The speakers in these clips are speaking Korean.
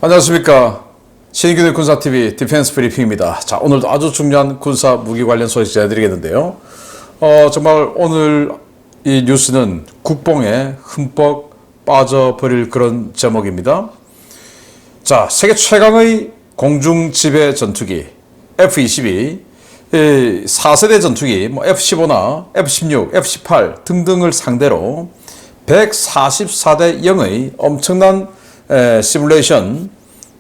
안녕하십니까. 신인균의 군사TV 디펜스 브리핑입니다. 자, 오늘도 아주 중요한 군사 무기 관련 소식 전해드리겠는데요. 정말 오늘 이 뉴스는 국뽕에 흠뻑 빠져버릴 그런 제목입니다. 자, 세계 최강의 공중지배 전투기 F-22, 4세대 전투기 F-15나 F-16, F-18 등등을 상대로 144대 0의 엄청난 시뮬레이션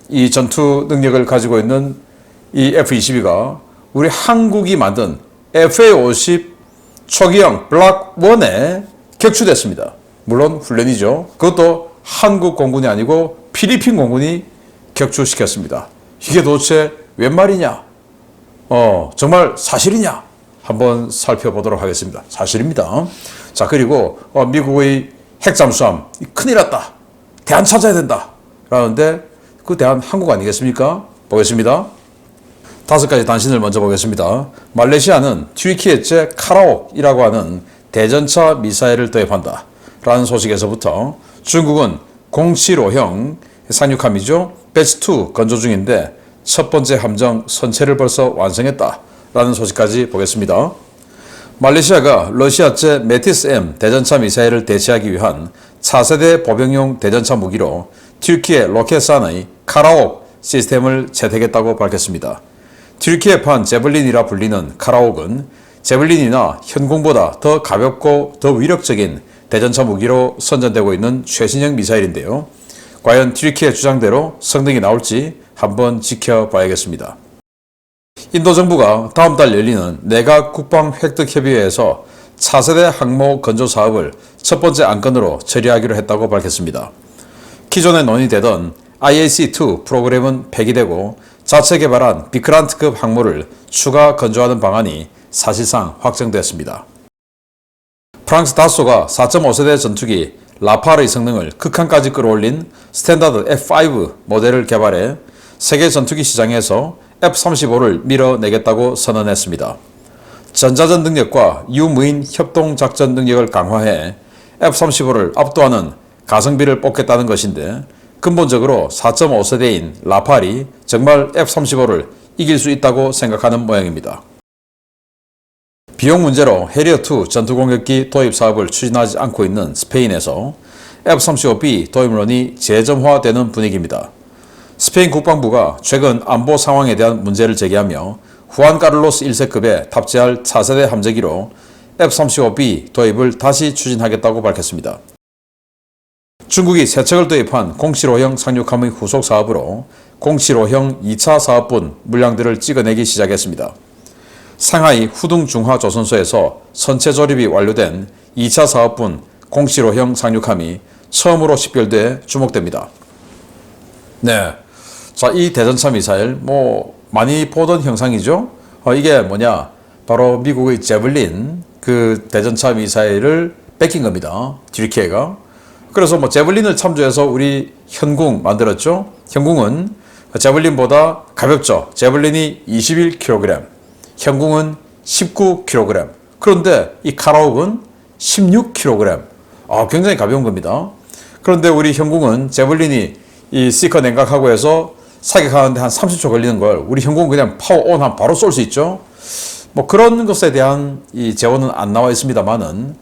이 전투 능력을 가지고 있는 이 F-22가 우리 한국이 만든 FA-50 초기형 블락 1에 격추됐습니다. 물론 훈련이죠. 그것도 한국 공군이 아니고 필리핀 공군이 격추시켰습니다. 이게 도대체 웬 말이냐? 정말 사실이냐? 한번 살펴보도록 하겠습니다. 사실입니다. 자, 그리고 미국의 핵잠수함 큰일 났다. 대안 찾아야 된다. 라는데 그 대안 한국 아니겠습니까? 보겠습니다. 5가지 단신을 먼저 보겠습니다. 말레이시아는 튀르키예제 카라옥이라고 하는 대전차 미사일을 도입한다. 라는 소식에서부터 중국은 075형 상륙함이죠. 배치2 건조 중인데 첫 번째 함정 선체를 벌써 완성했다. 라는 소식까지 보겠습니다. 말레이시아가 러시아제 메티스-M 대전차 미사일을 대체하기 위한 차세대 보병용 대전차 무기로 튀르키예 로켓산의 카라옥 시스템을 채택했다고 밝혔습니다. 튀르키예판 제블린이라 불리는 카라옥은 제블린이나 현궁보다 더 가볍고 더 위력적인 대전차 무기로 선전되고 있는 최신형 미사일인데요. 과연 튀르키예 주장대로 성능이 나올지 한번 지켜봐야겠습니다. 인도 정부가 다음 달 열리는 내각 국방획득협의회에서 차세대 항모 건조 사업을 첫 번째 안건으로 처리하기로 했다고 밝혔습니다. 기존에 논의되던 IAC-2 프로그램은 폐기되고 자체 개발한 비크란트급 항모를 추가 건조하는 방안이 사실상 확정되었습니다. 프랑스 다소가 4.5세대 전투기 라팔의 성능을 극한까지 끌어올린 스탠다드 F5 모델을 개발해 세계 전투기 시장에서 F-35를 밀어내겠다고 선언했습니다. 전자전 능력과 유무인 협동작전 능력을 강화해 F-35를 압도하는 가성비를 뽑겠다는 것인데 근본적으로 4.5세대인 라팔이 정말 F-35를 이길 수 있다고 생각하는 모양입니다. 비용 문제로 해리어2 전투공격기 도입 사업을 추진하지 않고 있는 스페인에서 F-35B 도입론이 재점화되는 분위기입니다. 스페인 국방부가 최근 안보 상황에 대한 문제를 제기하며 후안 카를로스 1세급에 탑재할 차세대 함재기로 F-35B 도입을 다시 추진하겠다고 밝혔습니다. 중국이 새 척을 도입한 075형 상륙함의 후속 사업으로 075형 2차 사업분 물량들을 찍어내기 시작했습니다. 상하이 후둥중화조선소에서 선체 조립이 완료된 2차 사업분 075형 상륙함이 처음으로 식별돼 주목됩니다. 네. 자, 이 대전차 미사일, 많이 보던 형상이죠? 이게 뭐냐? 바로 미국의 제블린, 그 대전차 미사일을 뺏긴 겁니다. 튀르키예가. 그래서 제블린을 참조해서 우리 현궁 만들었죠? 현궁은 제블린보다 가볍죠? 제블린이 21kg, 현궁은 19kg. 그런데 이 카라옥은 16kg. 굉장히 가벼운 겁니다. 그런데 우리 현궁은 제블린이 이 시커 냉각하고 해서 사격하는데 한 30초 걸리는 걸 우리 현궁은 그냥 파워온 하면 바로 쏠 수 있죠. 그런 것에 대한 이 재원은 안 나와 있습니다만은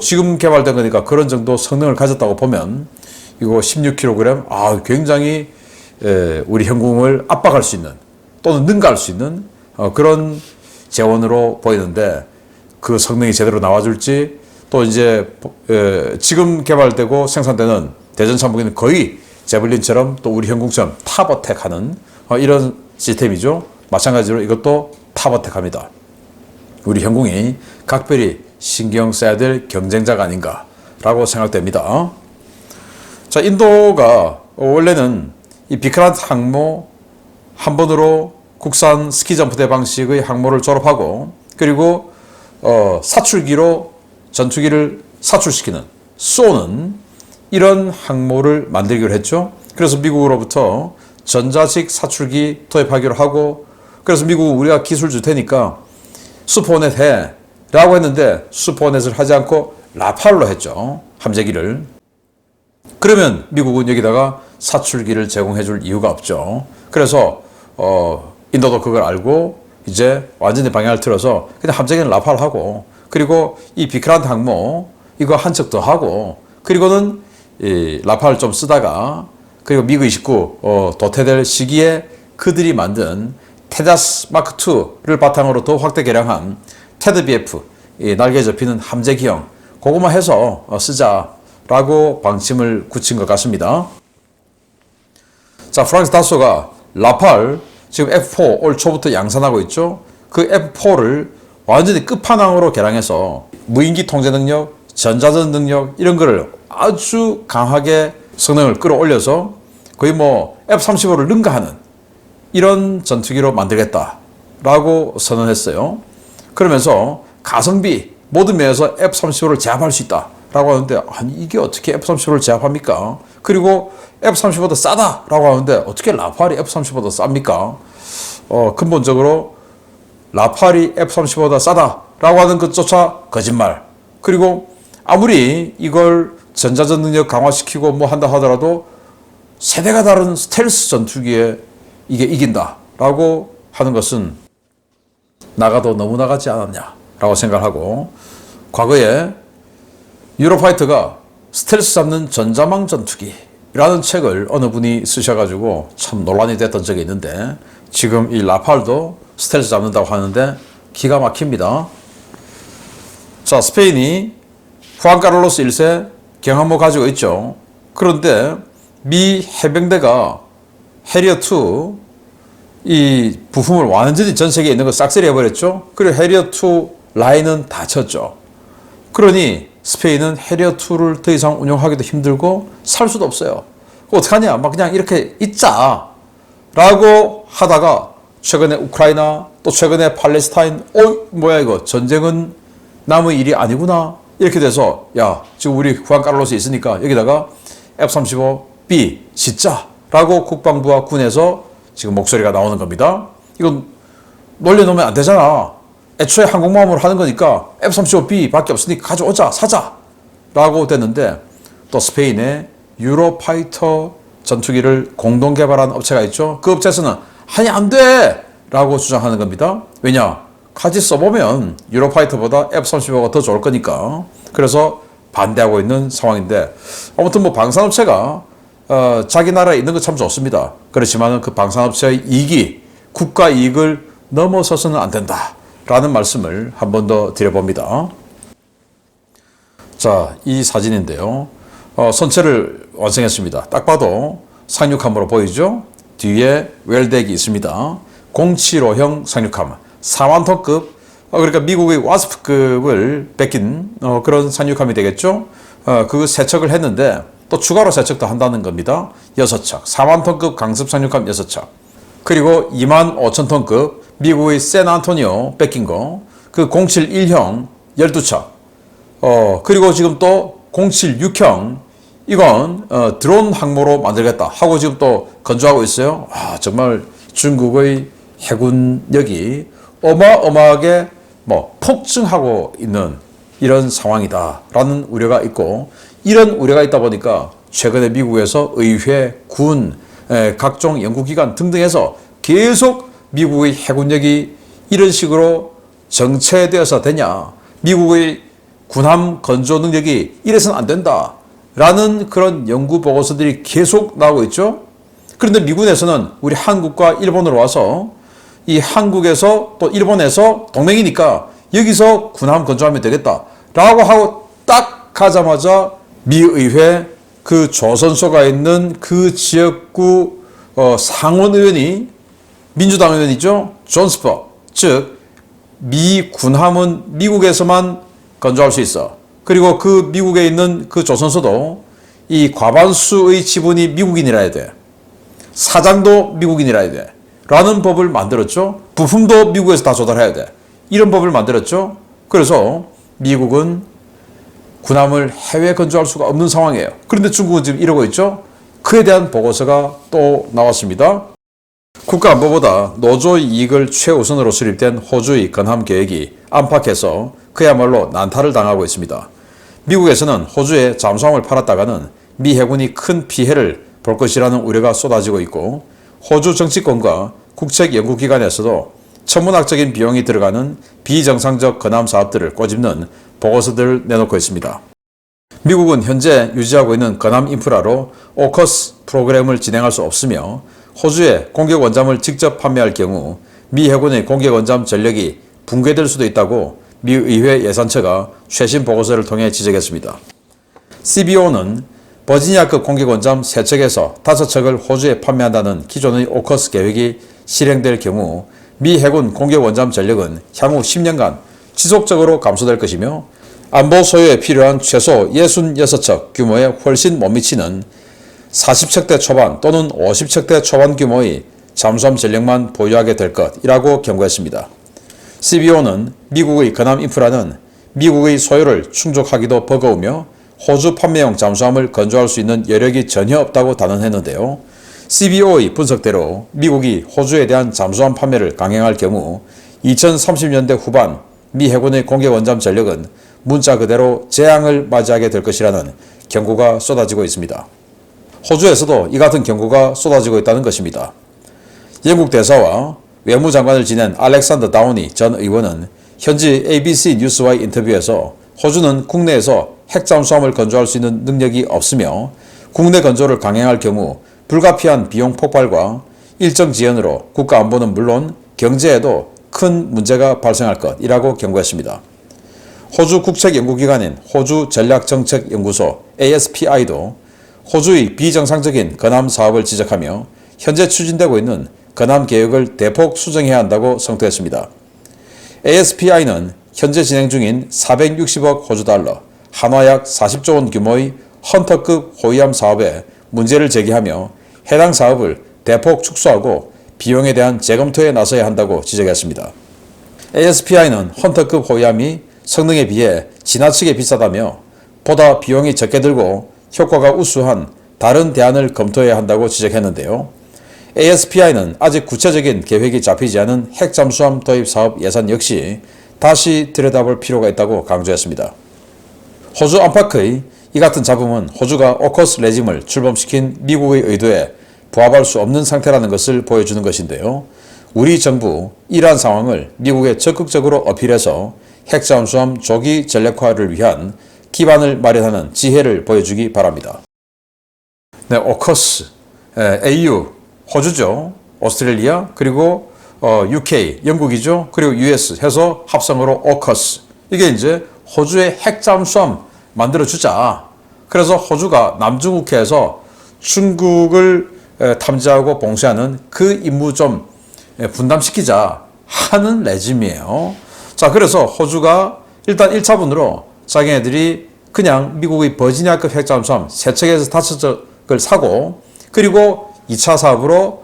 지금 개발된 거니까 그런 정도 성능을 가졌다고 보면 이거 16kg 굉장히 우리 현궁을 압박할 수 있는 또는 능가할 수 있는 그런 재원으로 보이는데 그 성능이 제대로 나와줄지 또 이제 지금 개발되고 생산되는 대전차 무기는 거의 제블린처럼 또 우리 현궁처럼 탑어택하는 이런 시스템이죠. 마찬가지로 이것도 탑어택합니다. 우리 현궁이 각별히 신경 써야 될 경쟁자가 아닌가라고 생각됩니다. 자, 인도가 원래는 이 비크란트 항모 한 번으로 국산 스키점프대 방식의 항모를 졸업하고 그리고 사출기로 전투기를 사출시키는 쏘는 이런 항모를 만들기로 했죠. 그래서 미국으로부터 전자식 사출기 도입하기로 하고 그래서 미국은 우리가 기술 줄 테니까 슈퍼호넷 해 라고 했는데 슈퍼호넷을 하지 않고 라팔로 했죠. 함재기를. 그러면 미국은 여기다가 사출기를 제공해 줄 이유가 없죠. 그래서 인도도 그걸 알고 이제 완전히 방향을 틀어서 그냥 함재기는 라팔하고, 그리고 이 비크란트 항모 이거 한 척 더 하고, 그리고는 이 라팔을 좀 쓰다가, 그리고 미그 29 도태될 시기에 그들이 만든 테자스 마크 2를 바탕으로 더 확대 개량한 테드 BF, 이 날개에 접히는 함재기형, 그거만 해서 쓰자라고 방침을 굳힌 것 같습니다. 자, 프랑스 다소가 라팔 지금 F4 올 초부터 양산하고 있죠. 그 F4를 완전히 끝판왕으로 개량해서 무인기 통제 능력, 전자전 능력 이런 거를 아주 강하게 성능을 끌어올려서 거의 뭐 F-35를 능가하는 이런 전투기로 만들겠다라고 선언했어요. 그러면서 가성비 모든 면에서 F-35를 제압할 수 있다라고 하는데, 아니 이게 어떻게 F-35를 제압합니까? 그리고 F-35보다 싸다라고 하는데 어떻게 라팔이 F-35보다 쌉니까? 근본적으로 라팔이 F-35보다 싸다라고 하는 것조차 거짓말. 그리고 아무리 이걸 전자전 능력 강화시키고 뭐 한다 하더라도 세대가 다른 스텔스 전투기에 이게 이긴다라고 하는 것은 나가도 너무 나가지 않았냐라고 생각하고, 과거에 유로파이터가 스텔스 잡는 전자망 전투기라는 책을 어느 분이 쓰셔가지고 참 논란이 됐던 적이 있는데, 지금 이 라팔도 스텔스 잡는다고 하는데 기가 막힙니다. 자, 스페인이 후안 카를로스 1세 경항모 가지고 있죠. 그런데 미 해병대가 해리어2 이 부품을 완전히 전 세계에 있는 거 싹쓸이 해버렸죠. 그리고 해리어2 라인은 닫혔죠. 그러니 스페인은 해리어2를 더 이상 운용하기도 힘들고 살 수도 없어요. 어떡하냐, 막 그냥 이렇게 있자 라고 하다가 최근에 우크라이나, 또 최근에 팔레스타인, 뭐야 이거 전쟁은 남의 일이 아니구나 이렇게 돼서, 야 지금 우리 후안 카를로스 있으니까 여기다가 F-35B 짓자 라고 국방부와 군에서 지금 목소리가 나오는 겁니다. 이건 놀려놓으면 안 되잖아. 애초에 항공모함으로 하는 거니까 F-35B 밖에 없으니까 가져오자, 사자 라고 됐는데, 또 스페인의 유로파이터 전투기를 공동 개발한 업체가 있죠. 그 업체에서는 아니 안 돼 라고 주장하는 겁니다. 왜냐, 같이 써보면 유로파이터보다 F-35가 더 좋을 거니까. 그래서 반대하고 있는 상황인데, 아무튼 뭐 방산업체가 자기 나라에 있는 거 참 좋습니다. 그렇지만 그 방산업체의 이익이 국가 이익을 넘어서서는 안 된다 라는 말씀을 한 번 더 드려봅니다. 자, 이 사진인데요. 선체를 완성했습니다. 딱 봐도 상륙함으로 보이죠? 뒤에 웰덱이 있습니다. 075형 상륙함, 4만톤급, 그러니까 미국의 와스프급을 뺏긴 그런 상륙함이 되겠죠? 그 세척을 했는데 또 추가로 세척도 한다는 겁니다. 6척, 4만톤급 강습 상륙함 6척, 그리고 2만 5천톤급 미국의 샌안토니오 뺏긴 거, 그 071형 12척, 그리고 지금 또 076형, 이건 드론 항모로 만들겠다 하고 지금 또 건조하고 있어요. 정말 중국의 해군력이 어마어마하게 뭐 폭증하고 있는 이런 상황이다라는 우려가 있고, 이런 우려가 있다 보니까 최근에 미국에서 의회, 군, 각종 연구기관 등등에서 계속 미국의 해군력이 이런 식으로 정체되어서 되냐, 미국의 군함 건조 능력이 이래서는 안 된다 라는 그런 연구 보고서들이 계속 나오고 있죠. 그런데 미군에서는 우리 한국과 일본으로 와서 이 한국에서 또 일본에서 동맹이니까 여기서 군함 건조하면 되겠다 라고 하고 딱 가자마자 미의회 그 조선소가 있는 그 지역구 상원의원이 민주당 의원이죠. 존 스퍼, 즉 미 군함은 미국에서만 건조할 수 있어. 그리고 그 미국에 있는 그 조선소도 이 과반수의 지분이 미국인이라야 돼. 사장도 미국인이라야 돼. 라는 법을 만들었죠. 부품도 미국에서 다 조달해야 돼. 이런 법을 만들었죠. 그래서 미국은 군함을 해외 건조할 수가 없는 상황이에요. 그런데 중국은 지금 이러고 있죠. 그에 대한 보고서가 또 나왔습니다. 국가안보보다 노조의 이익을 최우선으로 수립된 호주의 건함 계획이 안팎에서 그야말로 난타를 당하고 있습니다. 미국에서는 호주에 잠수함을 팔았다가는 미 해군이 큰 피해를 볼 것이라는 우려가 쏟아지고 있고, 호주 정치권과 국책연구기관에서도 천문학적인 비용이 들어가는 비정상적 건함 사업들을 꼬집는 보고서들을 내놓고 있습니다. 미국은 현재 유지하고 있는 건함 인프라로 오커스 프로그램을 진행할 수 없으며, 호주에 공격 원잠을 직접 판매할 경우 미 해군의 공격 원잠 전력이 붕괴될 수도 있다고 미 의회 예산처가 최신 보고서를 통해 지적했습니다. CBO는 버지니아급 공격 원잠 3척에서 5척을 호주에 판매한다는 기존의 오커스 계획이 실행될 경우 미 해군 공격 원잠 전력은 향후 10년간 지속적으로 감소될 것이며, 안보 소요에 필요한 최소 66척 규모에 훨씬 못 미치는 40척대 초반 또는 50척대 초반 규모의 잠수함 전력만 보유하게 될 것이라고 경고했습니다. CBO는 미국의 건함 인프라는 미국의 소요를 충족하기도 버거우며 호주 판매용 잠수함을 건조할 수 있는 여력이 전혀 없다고 단언했는데요. CBO의 분석대로 미국이 호주에 대한 잠수함 판매를 강행할 경우 2030년대 후반 미 해군의 공격 원잠 전력은 문자 그대로 재앙을 맞이하게 될 것이라는 경고가 쏟아지고 있습니다. 호주에서도 이 같은 경고가 쏟아지고 있다는 것입니다. 영국 대사와 외무장관을 지낸 알렉산더 다우니 전 의원은 현지 ABC 뉴스와의 인터뷰에서 호주는 국내에서 핵잠수함을 건조할 수 있는 능력이 없으며 국내 건조를 강행할 경우 불가피한 비용 폭발과 일정 지연으로 국가안보는 물론 경제에도 큰 문제가 발생할 것이라고 경고했습니다. 호주 국책연구기관인 호주전략정책연구소 ASPI도 호주의 비정상적인 건함 사업을 지적하며 현재 추진되고 있는 건함 계획을 대폭 수정해야 한다고 성토했습니다. ASPI는 현재 진행 중인 460억 호주 달러, 한화 약 40조 원 규모의 헌터급 호위함 사업에 문제를 제기하며 해당 사업을 대폭 축소하고 비용에 대한 재검토에 나서야 한다고 지적했습니다. ASPI는 헌터급 호위함이 성능에 비해 지나치게 비싸다며 보다 비용이 적게 들고 효과가 우수한 다른 대안을 검토해야 한다고 지적했는데요. ASPI는 아직 구체적인 계획이 잡히지 않은 핵잠수함 도입 사업 예산 역시 다시 들여다볼 필요가 있다고 강조했습니다. 호주 안팎의 이 같은 잡음은 호주가 오커스 레짐을 출범시킨 미국의 의도에 부합할 수 없는 상태라는 것을 보여주는 것인데요. 우리 정부 이러한 상황을 미국에 적극적으로 어필해서 핵잠수함 조기 전력화를 위한 기반을 마련하는 지혜를 보여주기 바랍니다. 네, 오커스, AU, 호주죠. 오스트레일리아, 그리고 UK, 영국이죠. 그리고 US 해서 합성어로 오커스. 이게 이제 호주의 핵잠수함 만들어주자. 그래서 호주가 남중국해에서 중국을 탐지하고 봉쇄하는 그 임무 좀 분담시키자 하는 레짐이에요. 자, 그래서 호주가 일단 1차분으로 자기네들이 그냥 미국의 버지니아급 핵잠수함 3척에서 5척을 사고, 그리고 2차 사업으로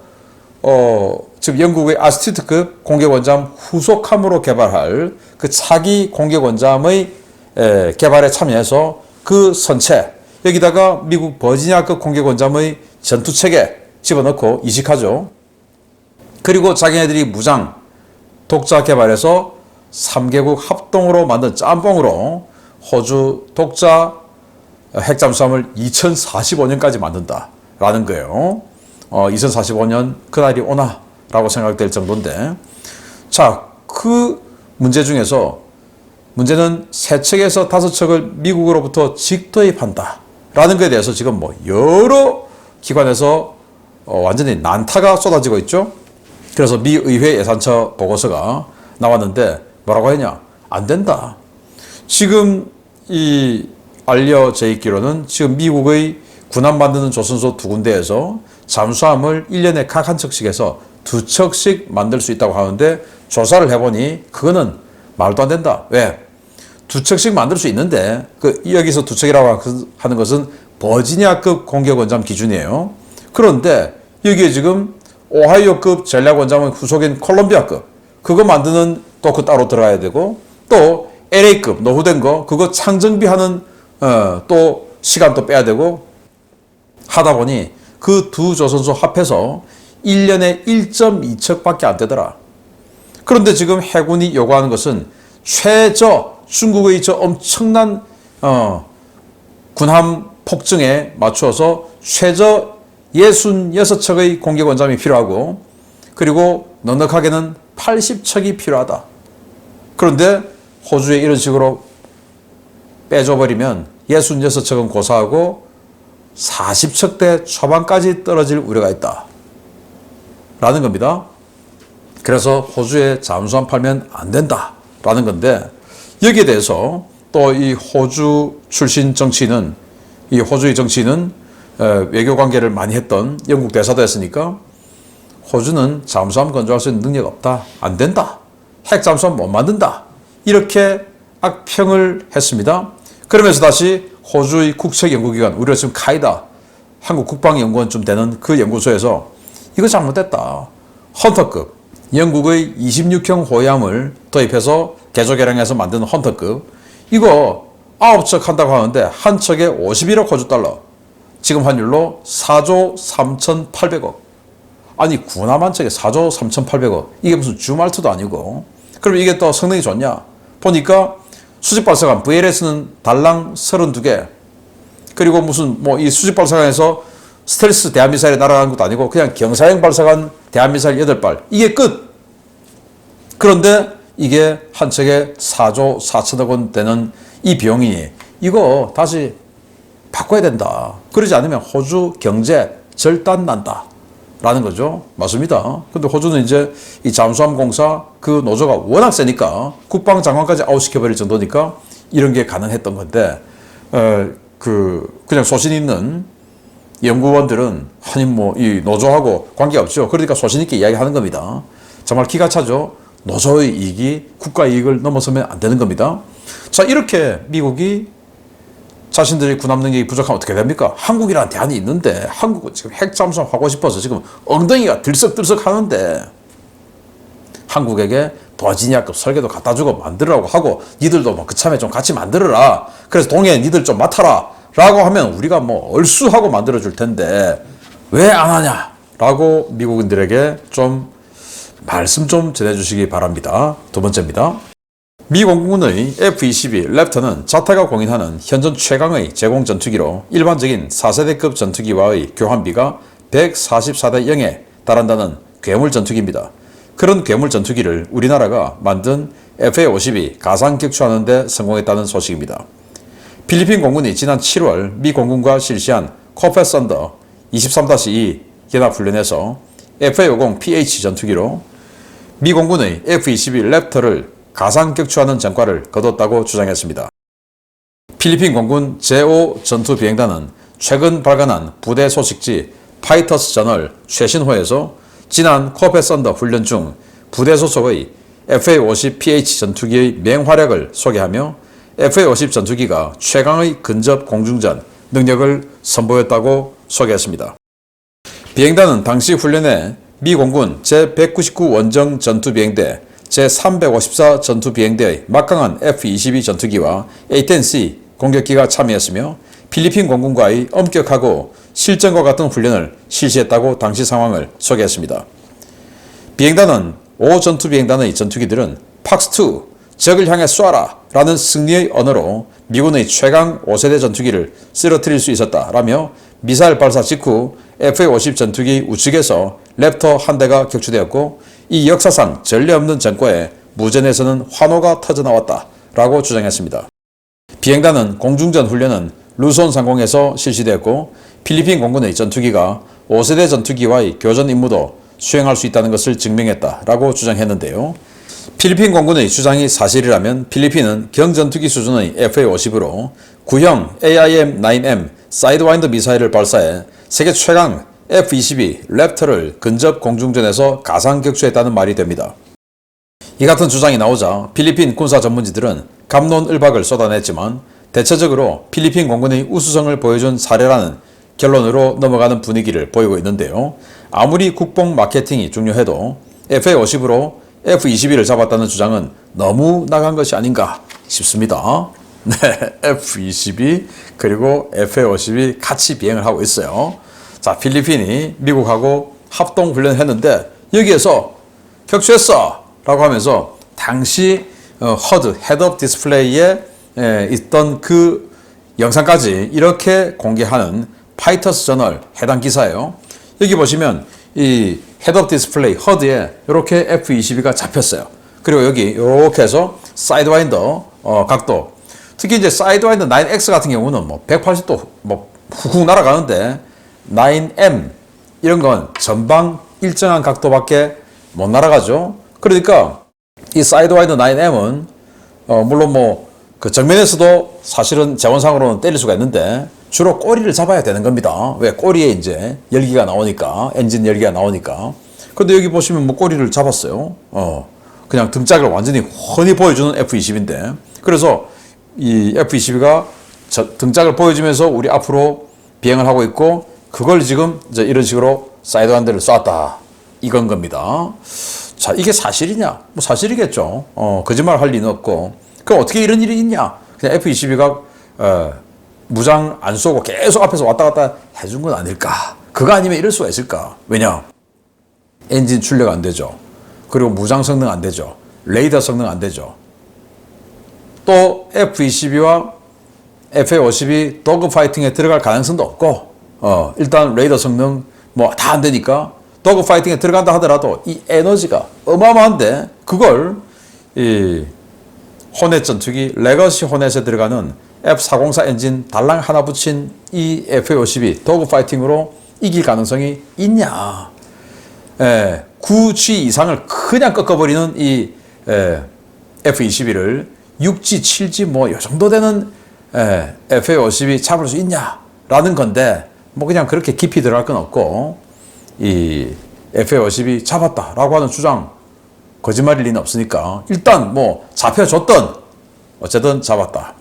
지금 영국의 아스티트급 공격원잠 후속함으로 개발할 그 차기 공격원잠의 개발에 참여해서 그 선체 여기다가 미국 버지니아급 공격원잠의 전투체계 집어넣고 이식하죠. 그리고 자기네들이 무장 독자 개발해서 3개국 합동으로 만든 짬뽕으로 호주 독자 핵잠수함을 2045년까지 만든다라는 거예요. 2045년 그날이 오나 라고 생각될 정도인데, 자, 그 문제 중에서 문제는 3척에서 5척을 미국으로부터 직도입한다 라는 것에 대해서 지금 뭐 여러 기관에서 완전히 난타가 쏟아지고 있죠. 그래서 미 의회 예산처 보고서가 나왔는데 뭐라고 했냐? 안 된다. 지금 이 알려져 있기로는 지금 미국의 군함 만드는 조선소 2군데에서 잠수함을 1년에 각 한 척씩 해서 2척씩 만들 수 있다고 하는데, 조사를 해보니 그거는 말도 안 된다. 왜? 2척씩 만들 수 있는데 여기서 2척이라고 하는 것은 버지니아급 공격원잠 기준이에요. 그런데 여기에 지금 오하이오급 전략원잠의 후속인 콜롬비아급 그거 만드는 또 그 따로 들어가야 되고, 또 LA급 노후된 거 그거 창정비하는 또 시간 또 빼야 되고 하다 보니 그 두 조선소 합해서 1년에 1.2척밖에 안 되더라. 그런데 지금 해군이 요구하는 것은 최저 중국의 저 엄청난 군함 폭증에 맞추어서 최저 66척의 공격 원잠이 필요하고 그리고 넉넉하게는 80척이 필요하다. 그런데 호주에 이런 식으로 빼줘버리면 66척은 고사하고 40척대 초반까지 떨어질 우려가 있다. 라는 겁니다. 그래서 호주에 잠수함 팔면 안 된다. 라는 건데 여기에 대해서 또 이 호주 출신 정치인은 이 호주의 정치인은 외교 관계를 많이 했던 영국 대사도 했으니까 호주는 잠수함 건조할 수 있는 능력 없다. 안 된다. 핵 잠수함 못 만든다. 이렇게 악평을 했습니다. 그러면서 다시 호주의 국책 연구기관, 우리가 지금 카이다, 한국 국방연구원쯤 되는 그 연구소에서 이거 잘못됐다. 헌터급, 영국의 26형 호위함을 도입해서 개조 개량해서 만든 헌터급, 이거 9척 한다고 하는데 한 척에 51억 호주 달러, 지금 환율로 4조 3,800억. 아니 군함 한 척에 4조 3,800억. 이게 무슨 주말투도 아니고. 그럼 이게 또 성능이 좋냐? 보니까 수직 발사관 VLS는 달랑 32개. 그리고 무슨 뭐 이 수직 발사관에서 스텔스 대한미사일이 날아가는 것도 아니고 그냥 경사형 발사관 대한미사일 8발. 이게 끝. 그런데 이게 한 척에 4조 4천억 원 되는 이 비용이 이거 다시 바꿔야 된다. 그러지 않으면 호주 경제 절단 난다. 라는 거죠. 맞습니다. 근데 호주는 이제 이 잠수함 공사 그 노조가 워낙 세니까 국방장관까지 아웃시켜버릴 정도니까 이런 게 가능했던 건데, 그냥 소신 있는 연구원들은 아니 뭐 이 노조하고 관계가 없죠. 그러니까 소신 있게 이야기하는 겁니다. 정말 기가 차죠. 노조의 이익이 국가 이익을 넘어서면 안 되는 겁니다. 자, 이렇게 미국이 자신들이 군함 능력이 부족하면 어떻게 됩니까? 한국이라는 대안이 있는데 한국은 지금 핵 잠수함 하고 싶어서 지금 엉덩이가 들썩들썩 하는데 한국에게 버지니아급 설계도 갖다 주고 만들으라고 하고 니들도 뭐 그참에 좀 같이 만들어라. 그래서 동해 니들 좀 맡아라. 라고 하면 우리가 뭐 얼쑤하고 만들어 줄 텐데 왜 안 하냐? 라고 미국인들에게 좀 말씀 좀 전해주시기 바랍니다. 두 번째입니다. 미 공군의 F-22 랩터는 자타가 공인하는 현존 최강의 제공 전투기로 일반적인 4세대급 전투기와의 교환비가 144대 0에 달한다는 괴물 전투기입니다. 그런 괴물 전투기를 우리나라가 만든 FA-52 가상 격추하는 데 성공했다는 소식입니다. 필리핀 공군이 지난 7월 미 공군과 실시한 코펫 썬더 23-2 연합훈련에서 FA-50PH 전투기로 미 공군의 F-22 랩터를 가상 격추하는 전과를 거뒀다고 주장했습니다. 필리핀 공군 제5 전투비행단은 최근 발간한 부대 소식지 파이터스 저널 최신호에서 지난 코펫 썬더 훈련 중 부대 소속의 FA-50PH 전투기의 맹활약을 소개하며 FA-50 전투기가 최강의 근접 공중전 능력을 선보였다고 소개했습니다. 비행단은 당시 훈련에 미 공군 제199 원정 전투비행대, 제354 전투비행대의 막강한 F-22 전투기와 A-10C 공격기가 참여했으며 필리핀 공군과의 엄격하고 실전과 같은 훈련을 실시했다고 당시 상황을 소개했습니다. 비행단은 5전투비행단의 전투기들은 팍스2, 적을 향해 쏴라 라는 승리의 언어로 미군의 최강 5세대 전투기를 쓰러뜨릴 수 있었다라며 미사일 발사 직후 FA-50 전투기 우측에서 랩터 한 대가 격추되었고 이 역사상 전례 없는 전과에 무전에서는 환호가 터져나왔다라고 주장했습니다. 비행단은 공중전 훈련은 루손 상공에서 실시되었고 필리핀 공군의 전투기가 5세대 전투기와의 교전 임무도 수행할 수 있다는 것을 증명했다라고 주장했는데요. 필리핀 공군의 주장이 사실이라면 필리핀은 경전투기 수준의 FA-50으로 구형 AIM-9M 사이드와인더 미사일을 발사해 세계 최강 F-22 랩터를 근접 공중전에서 가상 격추했다는 말이 됩니다. 이 같은 주장이 나오자 필리핀 군사 전문지들은 갑론을박을 쏟아냈지만 대체적으로 필리핀 공군의 우수성을 보여준 사례라는 결론으로 넘어가는 분위기를 보이고 있는데요. 아무리 국뽕 마케팅이 중요해도 FA-50으로 F-22를 잡았다는 주장은 너무 나간 것이 아닌가 싶습니다. 네, F-22 그리고 FA-50이 같이 비행을 하고 있어요. 자, 필리핀이 미국하고 합동훈련했는데 여기에서 격추했어 라고 하면서 당시 HUD, 헤드업 디스플레이에 있던 그 영상까지 이렇게 공개하는 파이터스 저널 해당 기사예요. 여기 보시면 이 헤드업 디스플레이 HUD에 이렇게 F22가 잡혔어요. 그리고 여기 이렇게 해서 사이드와인더 각도, 특히 이제 사이드와인더 9X 같은 경우는 뭐 180도 뭐 훅훅 날아가는데 9M 이런 건 전방 일정한 각도밖에 못 날아가죠. 그러니까 이 사이드와인더 9M은 물론 뭐 그 정면에서도 사실은 재원상으로는 때릴 수가 있는데 주로 꼬리를 잡아야 되는 겁니다. 왜? 꼬리에 이제 열기가 나오니까, 엔진 열기가 나오니까. 근데 여기 보시면 뭐 꼬리를 잡았어요. 그냥 등짝을 완전히 훤히 보여주는 F22인데, 그래서 이 F22가 등짝을 보여주면서 우리 앞으로 비행을 하고 있고, 그걸 지금 이제 이런 식으로 사이드 와인더를 쐈다, 이건 겁니다. 자, 이게 사실이냐? 뭐 사실이겠죠. 거짓말 할 리는 없고. 그럼 어떻게 이런 일이 있냐? 그냥 F22가 무장 안 쏘고 계속 앞에서 왔다 갔다 해준 건 아닐까? 그거 아니면 이럴 수가 있을까? 왜냐? 엔진 출력 안 되죠. 그리고 무장 성능 안 되죠. 레이더 성능 안 되죠. 또 F22와 FA-50이 도그 파이팅에 들어갈 가능성도 없고, 일단 레이더 성능 뭐 다 안 되니까 도그 파이팅에 들어간다 하더라도 이 에너지가 어마어마한데, 그걸 이 호넷 전투기, 레거시 호넷에 들어가는 F404 엔진 달랑 하나 붙인 이 FA-52 도그 파이팅으로 이길 가능성이 있냐? 9G 이상을 그냥 꺾어버리는 이 F-22를 6G, 7G 뭐 이 정도 되는 FA-52 잡을 수 있냐라는 건데, 뭐 그냥 그렇게 깊이 들어갈 건 없고, 이 FA-52 잡았다라고 하는 주장 거짓말일 리는 없으니까 일단 뭐 잡혀줬던 어쨌든 잡았다.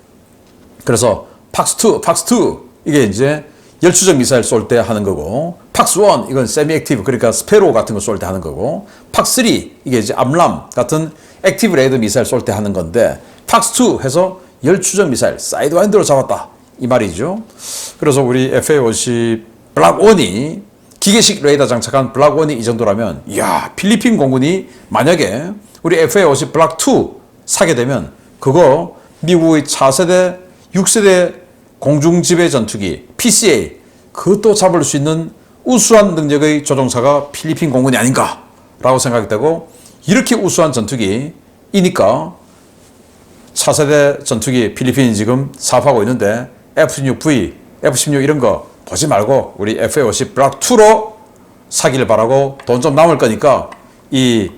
그래서 팍스2 이게 이제 열추적 미사일 쏠 때 하는 거고, 팍스1 이건 세미 액티브, 그러니까 스페로 같은 거 쏠 때 하는 거고, 팍스3 이게 이제 암람 같은 액티브 레이더 미사일 쏠 때 하는 건데, 팍스2 해서 열추적 미사일 사이드와인더로 잡았다, 이 말이죠. 그래서 우리 FA-50 블락 1이 기계식 레이더 장착한 블락 1이 이 정도라면, 이야, 필리핀 공군이 만약에 우리 FA-50 블락 2 사게 되면 그거 미국의 차세대 6세대 공중지배 전투기 PCA 그것도 잡을 수 있는 우수한 능력의 조종사가 필리핀 공군이 아닌가라고 생각이 되고, 이렇게 우수한 전투기이니까 차세대 전투기 필리핀이 지금 사업하고 있는데 F-16V, F-16 이런 거 보지 말고 우리 FA-50 블락 2로 사기를 바라고, 돈 좀 남을 거니까 이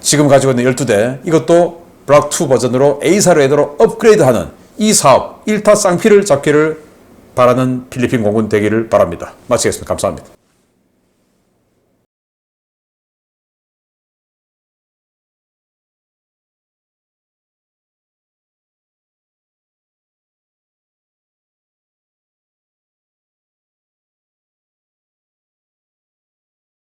지금 가지고 있는 12대 이것도 블락 2 버전으로 A사 레이더로 업그레이드하는 이 사업 1타 쌍피를 잡기를 바라는 필리핀 공군 되기를 바랍니다. 마치겠습니다. 감사합니다.